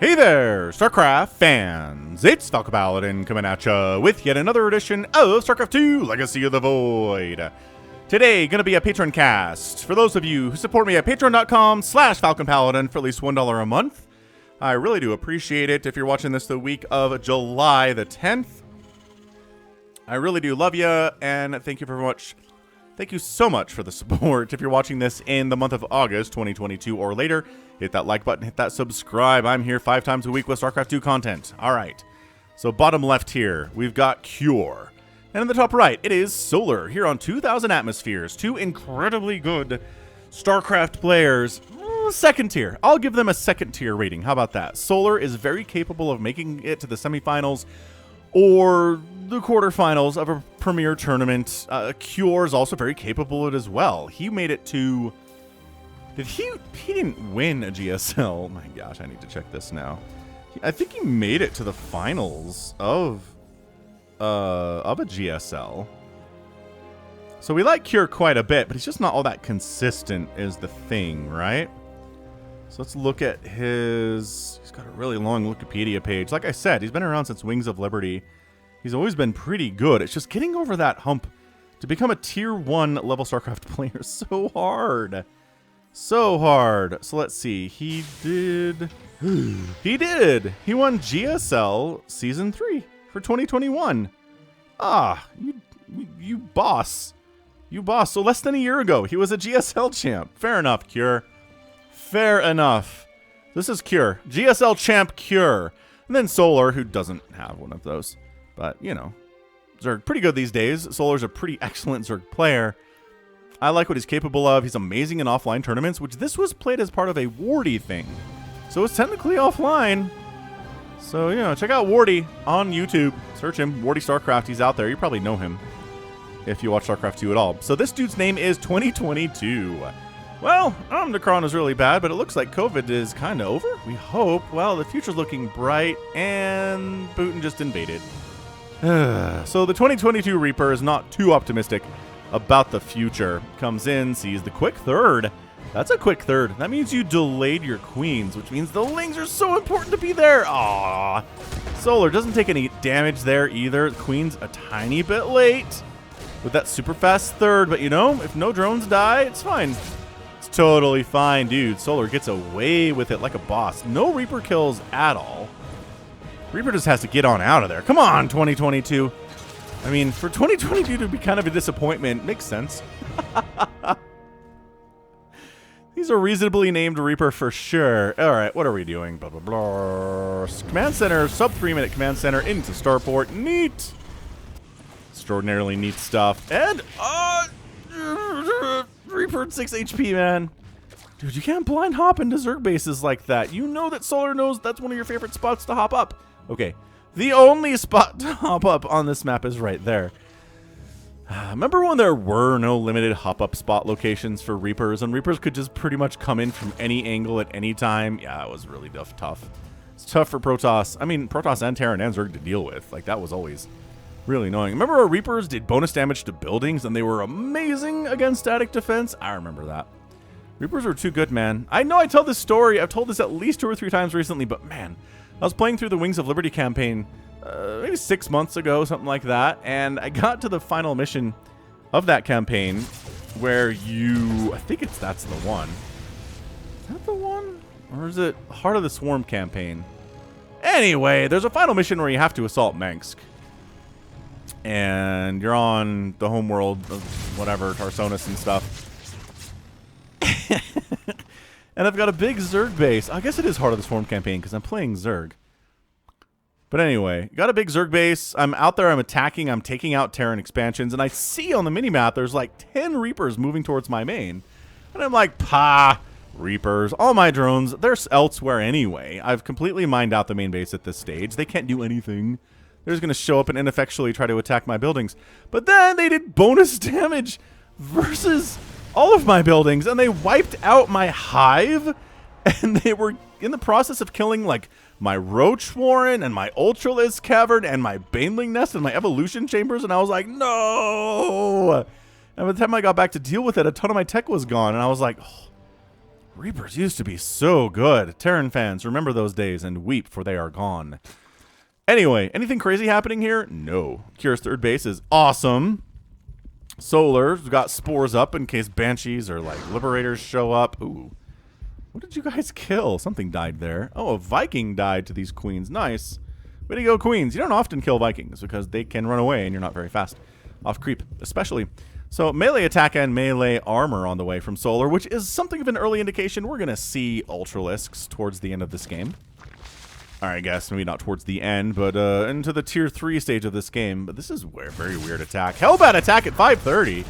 Hey there, StarCraft fans! It's Falcon Paladin coming at ya with yet another edition of StarCraft 2 Legacy of the Void. Today, gonna be a Patreon cast. For those of you who support me at patreon.com/FalconPaladin for at least $1 a month, I really do appreciate it. If you're watching this the week of July the 10th, I really do love you, and thank you very much. Thank you so much for the support. If you're watching this in the month of August 2022 or later, hit that like button, hit that subscribe. I'm here 5 times a week with StarCraft 2 content. All right. So bottom left here, we've got Cure. And in the top right, it is Solar here on 2,000 Atmospheres. 2 incredibly good StarCraft players. Second tier. I'll give them a second tier rating. How about that? Solar is very capable of making it to the semifinals or the quarterfinals of a premier tournament. Cure is also very capable of it as well. He made it to... He didn't win a GSL. Oh my gosh, I need to check this now. I think he made it to the finals of a GSL. So we like Cure quite a bit, but he's just not all that consistent is the thing, right? So let's look at his... He's got a really long Wikipedia page. Like I said, he's been around since Wings of Liberty. He's always been pretty good. It's just getting over that hump to become a tier 1 level StarCraft player is so hard. So hard. So let's see. He did. He did. He won GSL Season 3 for 2021. Ah, you boss. You boss. So less than a year ago, he was a GSL champ. Fair enough, Cure. Fair enough. This is Cure. GSL champ Cure. And then Solar, who doesn't have one of those. But, you know, Zerg pretty good these days. Solar's a pretty excellent Zerg player. I like what he's capable of. He's amazing in offline tournaments, which this was played as part of a Wardy thing. So it's technically offline. So, you know, check out Wardy on YouTube. Search him, Wardy StarCraft. He's out there. You probably know him if you watch StarCraft 2 at all. So this dude's name is 2022. Well, Omicron is really bad, but it looks like COVID is kind of over. We hope. Well, the future's looking bright, and Putin just invaded. So the 2022 Reaper is not too optimistic about the future. Comes in, sees the quick third. That's a quick third. That means you delayed your queens, which means the lings are so important to be there. Aww. Solar doesn't take any damage there either. The queen's a tiny bit late with that super fast third, but you know, if no drones die, it's fine. It's totally fine, dude. Solar gets away with it like a boss. No Reaper kills at all. Reaper just has to get on out of there. Come on, 2022. I mean, for 2022 to be kind of a disappointment, makes sense. He's a reasonably named Reaper for sure. All right, what are we doing? Blah, blah, blah. Command center, sub 3-minute command center into starport. Neat. Extraordinarily neat stuff. And, Reaper at 6 HP, man. Dude, you can't blind hop into Zerg bases like that. You know that Solar knows that's one of your favorite spots to hop up. Okay, the only spot to hop up on this map is right there. Remember when there were no limited hop-up spot locations for Reapers, and Reapers could just pretty much come in from any angle at any time? Yeah, it was really tough. It's tough for Protoss. I mean, Protoss and Terran and Zerg to deal with. Like, that was always really annoying. Remember where Reapers did bonus damage to buildings, and they were amazing against static defense? I remember that. Reapers were too good, man. I know I tell this story. I've told this at least 2 or 3 times recently, but man, I was playing through the Wings of Liberty campaign maybe 6 months ago, something like that, and I got to the final mission of that campaign where I think that's the one. Is that the one? Or is it Heart of the Swarm campaign? Anyway, there's a final mission where you have to assault Mansk. And you're on the homeworld of whatever, Tarsonis and stuff. And I've got a big Zerg base. I guess it is Heart of the Swarm campaign because I'm playing Zerg. But anyway, got a big Zerg base. I'm out there, I'm attacking, I'm taking out Terran expansions, and I see on the minimap there's like 10 Reapers moving towards my main. And I'm like, Reapers. All my drones, they're elsewhere anyway. I've completely mined out the main base at this stage. They can't do anything. They're just going to show up and ineffectually try to attack my buildings. But then they did bonus damage versus all of my buildings, and they wiped out my hive, and they were in the process of killing like my Roach Warren and my Ultralisk Cavern and my Baneling Nest and my Evolution Chambers, and I was like, no! And by the time I got back to deal with it, a ton of my tech was gone, and I was like, oh, Reapers used to be so good. Terran fans, remember those days and weep, for they are gone. Anyway, anything crazy happening here? No. Kira's third base is awesome. Solar's got spores up in case banshees or like liberators show up. Ooh. What did you guys kill? Something died there. Oh, a Viking died to these queens. Nice. Way to go, queens. You don't often kill Vikings because they can run away and you're not very fast. Off creep, especially. So melee attack and melee armor on the way from Solar, which is something of an early indication. We're going to see Ultralisks towards the end of this game. Alright, I guess maybe not towards the end, but into the tier 3 stage of this game. But this is a very weird attack. Hellbat attack at 530.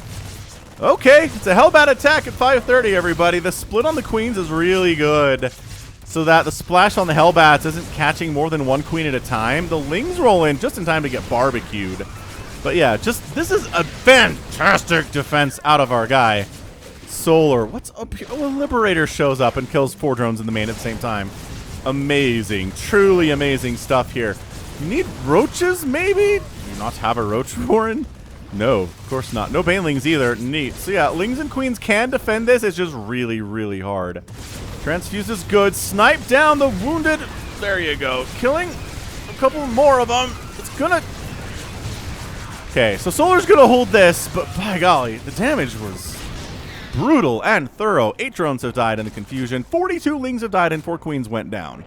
Okay, it's a Hellbat attack at 530, everybody. The split on the queens is really good, so that the splash on the Hellbats isn't catching more than one queen at a time. The Lings roll in just in time to get barbecued. But yeah, this is a fantastic defense out of our guy. Solar, what's up here? Oh, a Liberator shows up and kills 4 drones in the main at the same time. Amazing, truly amazing stuff here. You need roaches, maybe? Do you not have a roach warren? No, of course not. No banelings either. Neat. So yeah, Lings and Queens can defend this. It's just really, really hard. Transfuse is good. Snipe down the wounded. There you go. Killing a couple more of them. It's gonna... Okay, so Solar's gonna hold this, but by golly, the damage was brutal and thorough. 8 drones have died in the confusion. 42 Lings have died and 4 Queens went down.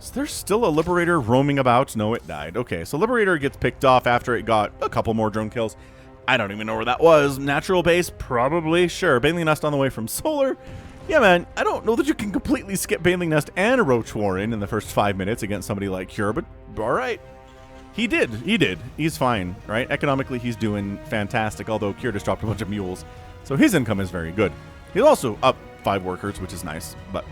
Is there still a Liberator roaming about? No, it died. Okay, so Liberator gets picked off after it got a couple more drone kills. I don't even know where that was. Natural base? Probably. Sure. Baneling Nest on the way from Solar. Yeah, man, I don't know that you can completely skip Baneling Nest and a Roach Warren in the first 5 minutes against somebody like Cure, but alright. He did. He did. He's fine, right? Economically, he's doing fantastic, although Cure just dropped a bunch of mules. So his income is very good. He's also up 5 workers, which is nice, but...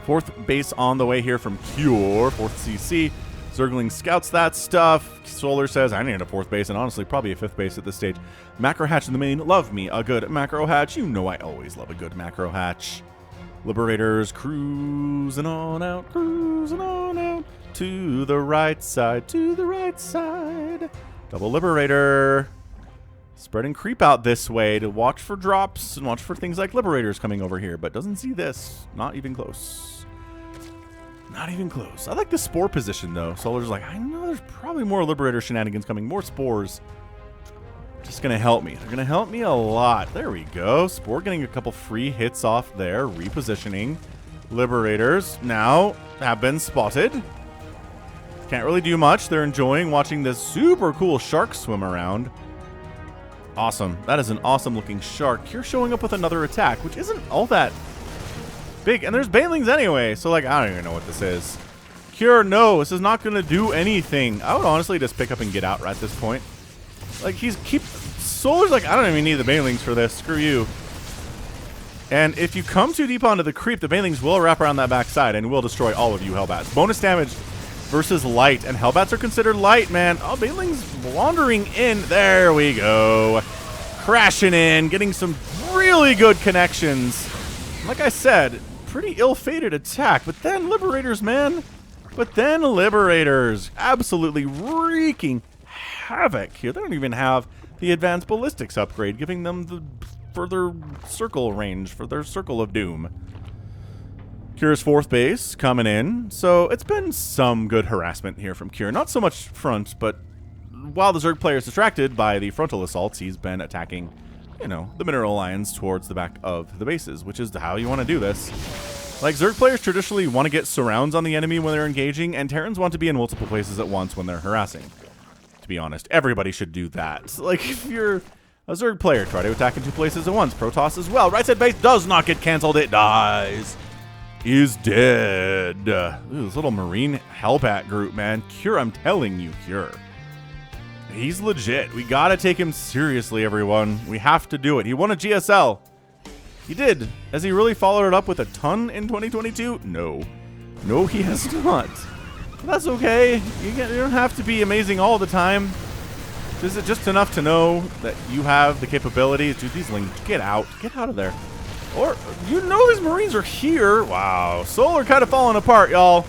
4th base on the way here from Cure, 4th CC. Zergling scouts that stuff. Solar says, I need a 4th base, and honestly, probably a 5th base at this stage. Macro Hatch in the main. Love me a good Macro Hatch. You know I always love a good Macro Hatch. Liberators cruising on out, to the right side, to the right side. Double Liberator. Spreading creep out this way to watch for drops and watch for things like Liberators coming over here, but doesn't see this. Not even close. Not even close. I like the Spore position, though. Solar's like, I know there's probably more Liberator shenanigans coming. More Spores. Just going to help me. They're going to help me a lot. There we go. Spore getting a couple free hits off there. Repositioning. Liberators now have been spotted. Can't really do much. They're enjoying watching this super cool shark swim around. Awesome. That is an awesome looking shark. You're showing up with another attack, which isn't all that big. And there's banelings anyway, so like, I don't even know what this is. Cure, no, this is not going to do anything. I would honestly just pick up and get out right at this point. Like, Solar's like, I don't even need the banelings for this. Screw you. And if you come too deep onto the creep, the banelings will wrap around that backside and will destroy all of you Hellbats. Bonus damage versus light, and Hellbats are considered light, man. Oh, banelings wandering in. There we go. Crashing in, getting some really good connections. Like I said, pretty ill-fated attack, but then Liberators, man. But then Liberators absolutely wreaking havoc here. They don't even have the advanced ballistics upgrade, giving them the further circle range for their circle of doom. Cure's 4th base coming in, so it's been some good harassment here from Cure. Not so much front, but while the Zerg player is distracted by the frontal assaults, he's been attacking, you know, the mineral lines towards the back of the bases, which is how you want to do this. Like, Zerg players traditionally want to get surrounds on the enemy when they're engaging, and Terrans want to be in multiple places at once when they're harassing. To be honest, everybody should do that. Like, if you're a Zerg player, try to attack in 2 places at once. Protoss as well. Right side base does not get canceled. It dies. Is dead. Ooh, this little Marine Hellbat group, man. Cure, I'm telling you, Cure. He's legit. We gotta take him seriously, everyone. We have to do it. He won a GSL. He did. Has he really followed it up with a ton in 2022? No. No, he has not. But that's okay. You don't have to be amazing all the time. Is it just enough to know that you have the capabilities? Dude, these Lings, get out. Get out of there. Or, you know these Marines are here. Wow. Solar kind of falling apart, y'all.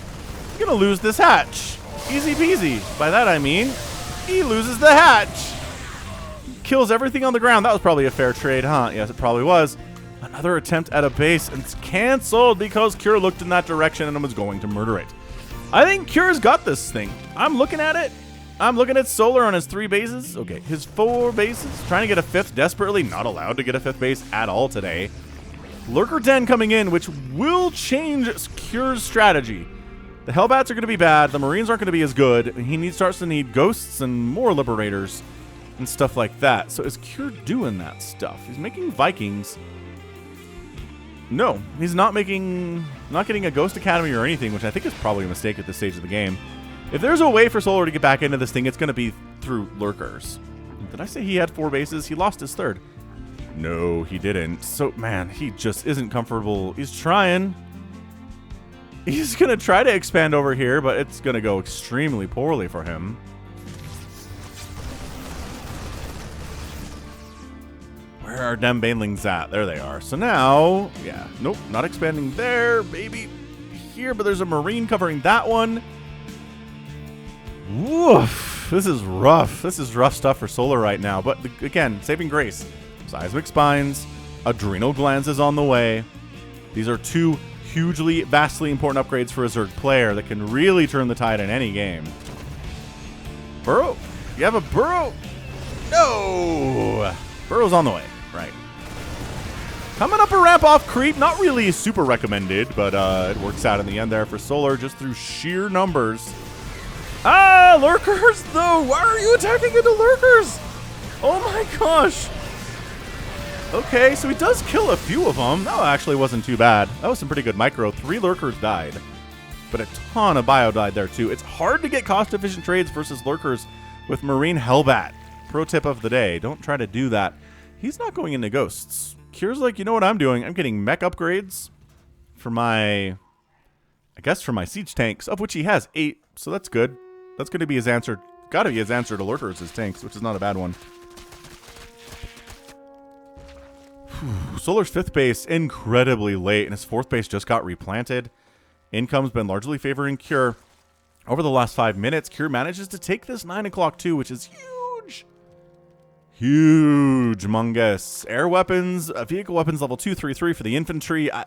You're going to lose this hatch. Easy peasy. By that I mean, he loses the hatch. Kills everything on the ground. That was probably a fair trade, huh? Yes, it probably was. Another attempt at a base, and it's canceled because Cure looked in that direction and was going to murder it. I think Cure's got this thing. I'm looking at it. I'm looking at Solar on his 3 bases. Okay, his 4 bases. Trying to get a 5th desperately. Not allowed to get a 5th base at all today. Lurker Den coming in, which will change Cure's strategy. The Hellbats are going to be bad. The Marines aren't going to be as good. He starts to need Ghosts and more Liberators and stuff like that. So is Cure doing that stuff? He's making Vikings. No, he's not getting a Ghost Academy or anything, which I think is probably a mistake at this stage of the game. If there's a way for Solar to get back into this thing, it's going to be through Lurkers. Did I say he had 4 bases? He lost his 3rd. No, he didn't. So, man, he just isn't comfortable. He's trying. He's going to try to expand over here, but it's going to go extremely poorly for him. Where are them banelings at? There they are. So now, yeah, nope, not expanding there. Maybe here, but there's a Marine covering that one. Woof. This is rough. This is rough stuff for Solar right now. But again, saving grace. Seismic Spines, Adrenal Glands is on the way. These are 2 hugely, vastly important upgrades for a Zerg player that can really turn the tide in any game. Burrow. You have a Burrow? No! Burrow's on the way. Right. Coming up a ramp off creep. Not really super recommended, but it works out in the end there for Solar just through sheer numbers. Ah, Lurkers, though. Why are you attacking into Lurkers? Oh my gosh. Okay, so he does kill a few of them. That actually wasn't too bad. That was some pretty good micro. 3 Lurkers died, but a ton of bio died there too. It's hard to get cost-efficient trades versus Lurkers with Marine Hellbat. Pro tip of the day, don't try to do that. He's not going into Ghosts. Cure's like, you know what I'm doing? I'm getting mech upgrades for my, I guess for my siege tanks, of which he has 8, so that's good. That's going to be his answer. Got to be his answer to Lurkers, his tanks, which is not a bad one. Solar's 5th base incredibly late, and his 4th base just got replanted. Income's been largely favoring Cure. Over the last 5 minutes, Cure manages to take this 9 o'clock too, which is huge. Huge, mungus. Air weapons, vehicle weapons level 2, 3, 3 for the infantry. All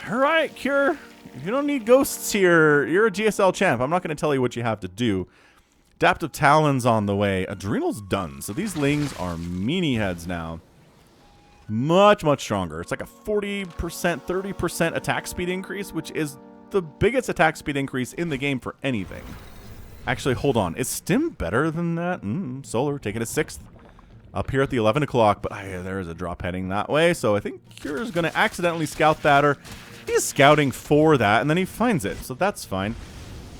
right, Cure. You don't need Ghosts here. You're a GSL champ. I'm not going to tell you what you have to do. Adaptive Talon's on the way. Adrenal's done. So these Lings are meanie heads now. Much, much stronger. It's like a 40%, 30% attack speed increase, which is the biggest attack speed increase in the game for anything. Actually, hold on. Is Stim better than that? Solar taking a 6th up here at the 11 o'clock, but there is a drop heading that way, so I think Cure is going to accidentally scout that, or he's scouting for that, and then he finds it, so that's fine.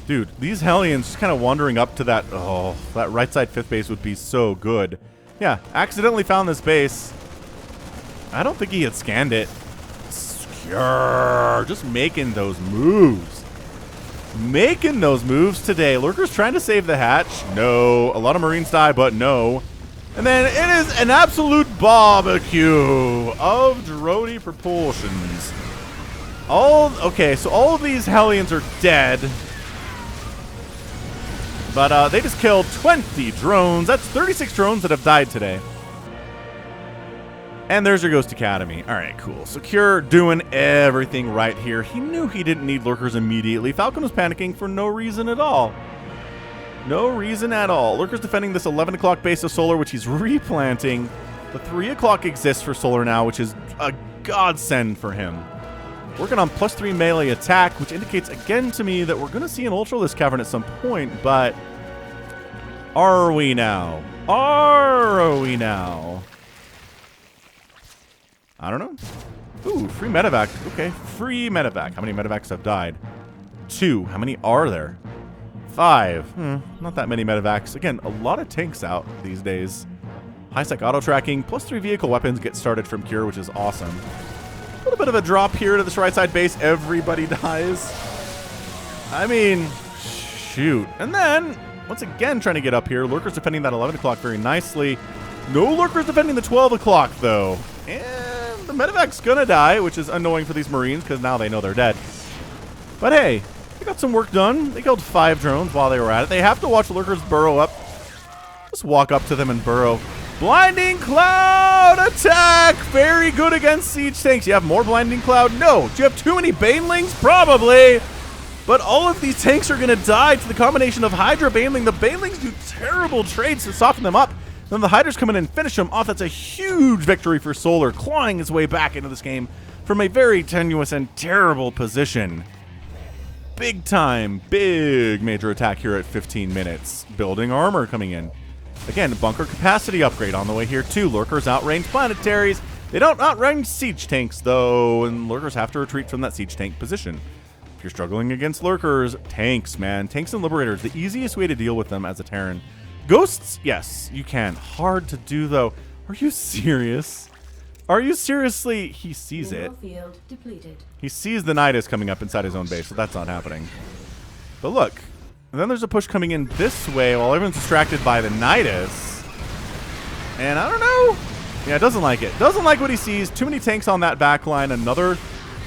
Dude, these Hellions just kind of wandering up to that, oh, that right side 5th base would be so good. Yeah, accidentally found this base. I don't think he had scanned it. Cure, just making those moves. Making those moves today. Lurker's trying to save the hatch. No. A lot of Marines die, but no. And then it is an absolute barbecue of Drody proportions. Okay, so all of these Hellions are dead. But they just killed 20 drones. That's 36 drones that have died today. And there's your Ghost Academy. All right, cool. So Cure doing everything right here. He knew he didn't need Lurkers immediately. Falcon was panicking for no reason at all. No reason at all. Lurker's defending this 11 o'clock base of Solar, which he's replanting. The 3 o'clock exists for Solar now, which is a godsend for him. Working on +3 melee attack, which indicates again to me that we're going to see an Ultralisk Cavern at some point, but are we now? Are we now? I don't know. Ooh, free medevac. Okay, free medevac. How many medevacs have died? 2. How many are there? 5. Not that many medevacs. Again, a lot of tanks out these days. High-sec auto-tracking, +3 vehicle weapons get started from Cure, which is awesome. A little bit of a drop here to this right side base. Everybody dies. I mean, shoot. And then, once again, trying to get up here. Lurker's defending that 11 o'clock very nicely. No Lurker's defending the 12 o'clock, though. And the medevac's gonna die, which is annoying for these Marines, because now they know they're dead. But hey, they got some work done. They killed 5 drones while they were at it. They have to watch Lurkers burrow up. Just walk up to them and burrow. Blinding Cloud! Cloud attack! Very good against siege tanks. You have more Blinding Cloud? No. Do you have too many Banelings? Probably. But all of these tanks are going to die to the combination of Hydra Baneling. The Banelings do terrible trades to soften them up. Then the Hydras come in and finish them off. That's a huge victory for Solar, clawing his way back into this game from a very tenuous and terrible position. Big time, big major attack here at 15 minutes. Building armor coming in. Again, bunker capacity upgrade on the way here too. Lurkers outrange planetaries. They don't outrange siege tanks though, and Lurkers have to retreat from that siege tank position. If you're struggling against Lurkers, tanks, man. Tanks and Liberators, the easiest way to deal with them as a Terran. Ghosts, yes, you can. Hard to do though. Are you serious? Are you seriously? He sees it. Field depleted. He sees the Nidus coming up inside his own base, so that's not happening. But look, and then there's a push coming in this way while everyone's distracted by the Nidus. And I don't know. Yeah, doesn't like it. Doesn't like what he sees. Too many tanks on that back line. Another.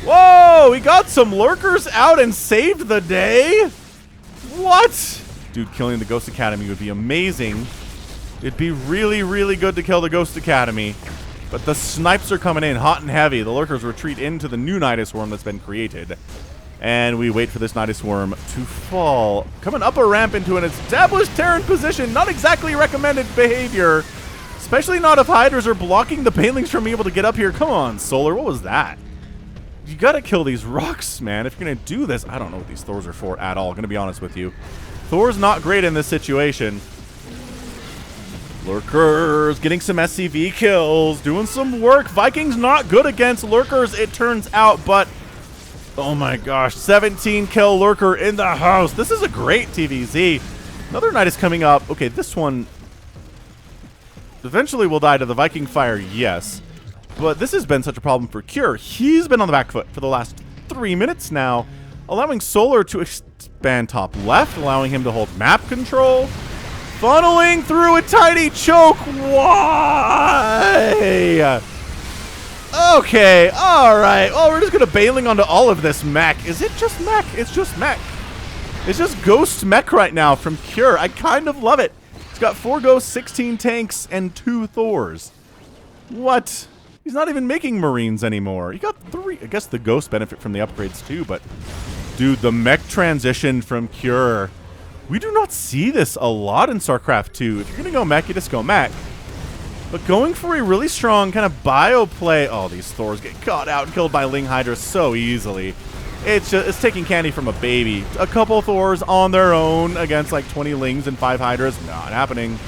Whoa! He got some Lurkers out and saved the day? What? Dude, killing the Ghost Academy would be amazing. It'd be really, really good to kill the Ghost Academy. But the snipes are coming in hot and heavy. The Lurkers retreat into the new Nidus Worm that's been created. And we wait for this Nidus Worm to fall. Coming up a ramp into an established Terran position. Not exactly recommended behavior. Especially not if Hydras are blocking the Banelings from being able to get up here. Come on, Solar. What was that? You gotta kill these rocks, man. If you're gonna do this, I don't know what these Thors are for at all. I'm gonna be honest with you. Thor's not great in this situation. Lurkers getting some SCV kills, doing some work. Vikings not good against Lurkers, it turns out, but oh my gosh, 17 kill Lurker in the house. This is a great TVZ. Another Knight is coming up. Okay, this one eventually will die to the Viking fire, yes. But this has been such a problem for Cure. He's been on the back foot for the last 3 minutes now, allowing Solar to expand top left, allowing him to hold map control. Funneling through a tiny choke. Why? Okay, alright. Well, we're just going to bailing onto all of this mech. Is it just mech? It's just mech. It's just ghost mech right now from Cure. I kind of love it. It's got 4 ghosts, 16 tanks, and 2 Thors. What? He's not even making Marines anymore. He got 3. I guess the ghosts benefit from the upgrades too, but dude, the mech transition from Cure. We do not see this a lot in StarCraft 2. If you're going to go mech, you just go mech. But going for a really strong kind of bio play. Oh, these Thors get caught out and killed by Ling Hydra so easily. It's taking candy from a baby. A couple Thors on their own against like 20 Lings and 5 Hydras. Not happening.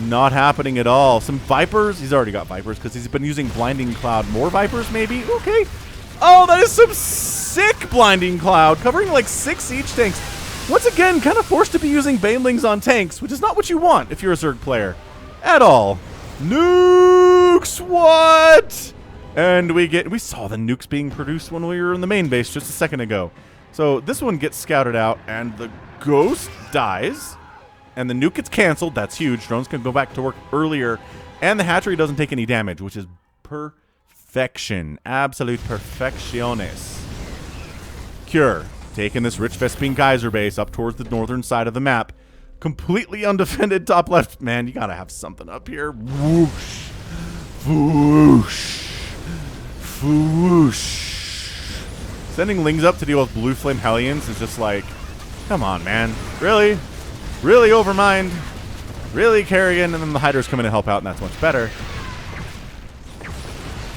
Not happening at all. Some Vipers. He's already got Vipers because he's been using Blinding Cloud. More Vipers maybe? Okay. Oh, that is some sick Blinding Cloud. Covering like 6 siege tanks. Once again, kind of forced to be using Banelings on tanks, which is not what you want if you're a Zerg player. At all. Nukes! What? And we saw the nukes being produced when we were in the main base just a second ago. So this one gets scouted out, and the ghost dies. And the nuke gets canceled. That's huge. Drones can go back to work earlier. And the hatchery doesn't take any damage, which is perfection. Absolute perfectionis. Cure. Taking this rich Vespine Geyser base up towards the northern side of the map. Completely undefended top left. Man, you gotta have something up here. Whoosh. Whoosh. Whoosh. Sending Lings up to deal with Blue Flame Hellions is just like, come on, man. Really? Really Overmind? Really Kerrigan? And then the Hydras come in to help out, and that's much better.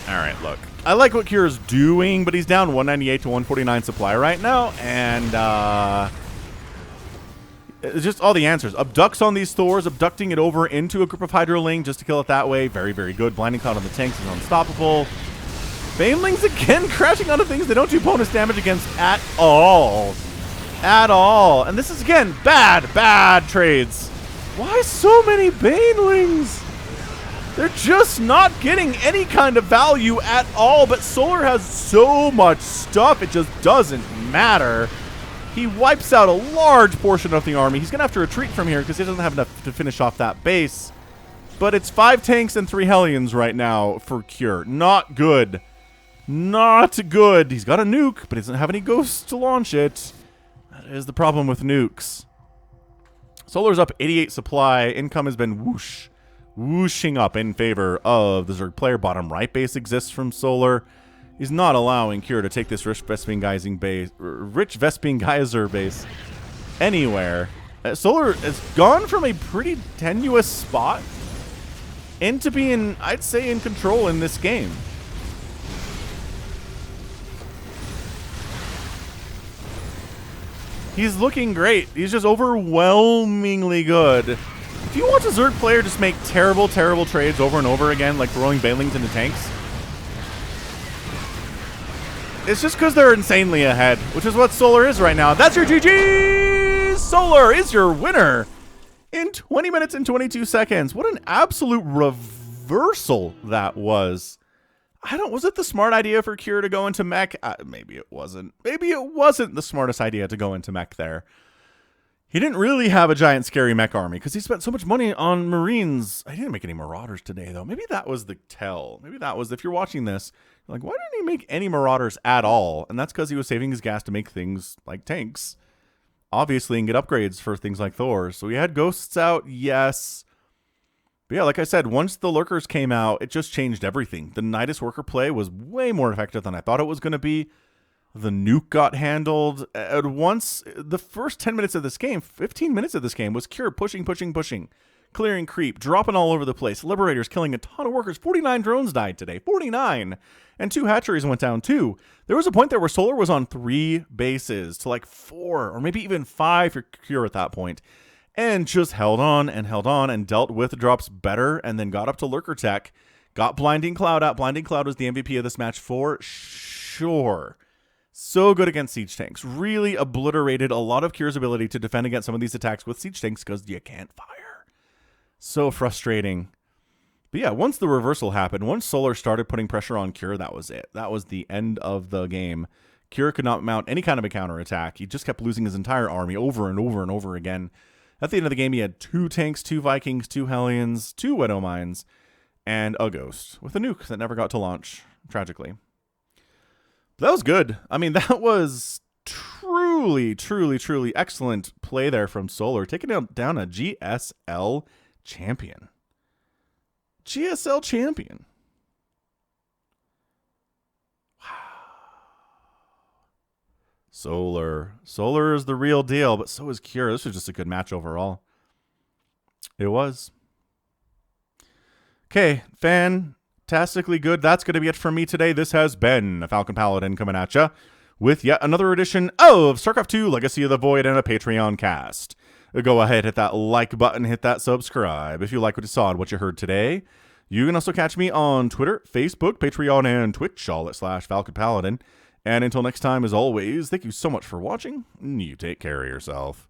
Alright, look. I like what Cure's doing, but he's down 198 to 149 supply right now, and it's just all the answers. Abducts on these Thors, abducting it over into a group of Hydroling just to kill it that way. Very, very good. Blinding Cloud on the tanks is unstoppable. Banelings again crashing onto things they don't do bonus damage against at all. At all. And this is, again, bad trades. Why so many Banelings? They're just not getting any kind of value at all, but Solar has so much stuff, it just doesn't matter. He wipes out a large portion of the army. He's going to have to retreat from here because he doesn't have enough to finish off that base. But it's 5 tanks and 3 Hellions right now for Cure. Not good. Not good. He's got a nuke, but he doesn't have any ghosts to launch it. That is the problem with nukes. Solar's up 88 supply. Income has been whoosh. whooshing up in favor of the Zerg player. Bottom right base exists from Solar. He's not allowing Kira to take this rich Vespene Geyser base anywhere. Solar has gone from a pretty tenuous spot into being, I'd say, in control in this game. He's looking great. He's just overwhelmingly good. If you watch a Zerg player just make terrible, terrible trades over and over again, like throwing Banelings into tanks, it's just because they're insanely ahead, which is what Solar is right now. That's your GG! Solar is your winner in 20 minutes and 22 seconds. What an absolute reversal that was. Was it the smart idea for Kira to go into mech? Maybe it wasn't. Maybe it wasn't the smartest idea to go into mech there. He didn't really have a giant scary mech army because he spent so much money on Marines. I didn't make any Marauders today, though. Maybe that was the tell. Maybe that was, if you're watching this, you're like, why didn't he make any Marauders at all? And that's because he was saving his gas to make things like tanks, obviously, and get upgrades for things like Thor. So he had Ghosts out, yes. But yeah, like I said, once the Lurkers came out, it just changed everything. The Nidus Worker play was way more effective than I thought it was going to be. The nuke got handled. At once, the first 10 minutes of this game, 15 minutes of this game, was Kira pushing, clearing creep, dropping all over the place. Liberators killing a ton of workers. 49 drones died today. 49! And 2 hatcheries went down too. There was a point there where Solar was on 3 bases to like 4, or maybe even 5 for Kira at that point. And just held on and dealt with drops better, and then got up to Lurker Tech, got Blinding Cloud out. Blinding Cloud was the MVP of this match for sure. So good against siege tanks. Really obliterated a lot of Kira's ability to defend against some of these attacks with siege tanks because you can't fire. So frustrating. But yeah, once the reversal happened, once Solar started putting pressure on Kira, that was it. That was the end of the game. Kira could not mount any kind of a counterattack. He just kept losing his entire army over and over and over again. At the end of the game, he had 2 tanks, 2 Vikings, 2 Hellions, 2 Widow Mines, and a Ghost with a nuke that never got to launch, tragically. But that was good. I mean, that was truly, truly, truly excellent play there from Solar, taking down a GSL champion. GSL champion. Solar is the real deal, but so is Kira. This was just a good match overall. It was. Okay, fantastically good. That's going to be it from me today. This has been Falcon Paladin coming at ya with yet another edition of StarCraft 2 Legacy of the Void and a Patreon cast. Go ahead, hit that like button, hit that subscribe if you like what you saw and what you heard today. You can also catch me on Twitter, Facebook, Patreon, and Twitch, all at /Falcon Paladin. And until next time, as always, thank you so much for watching. You take care of yourself.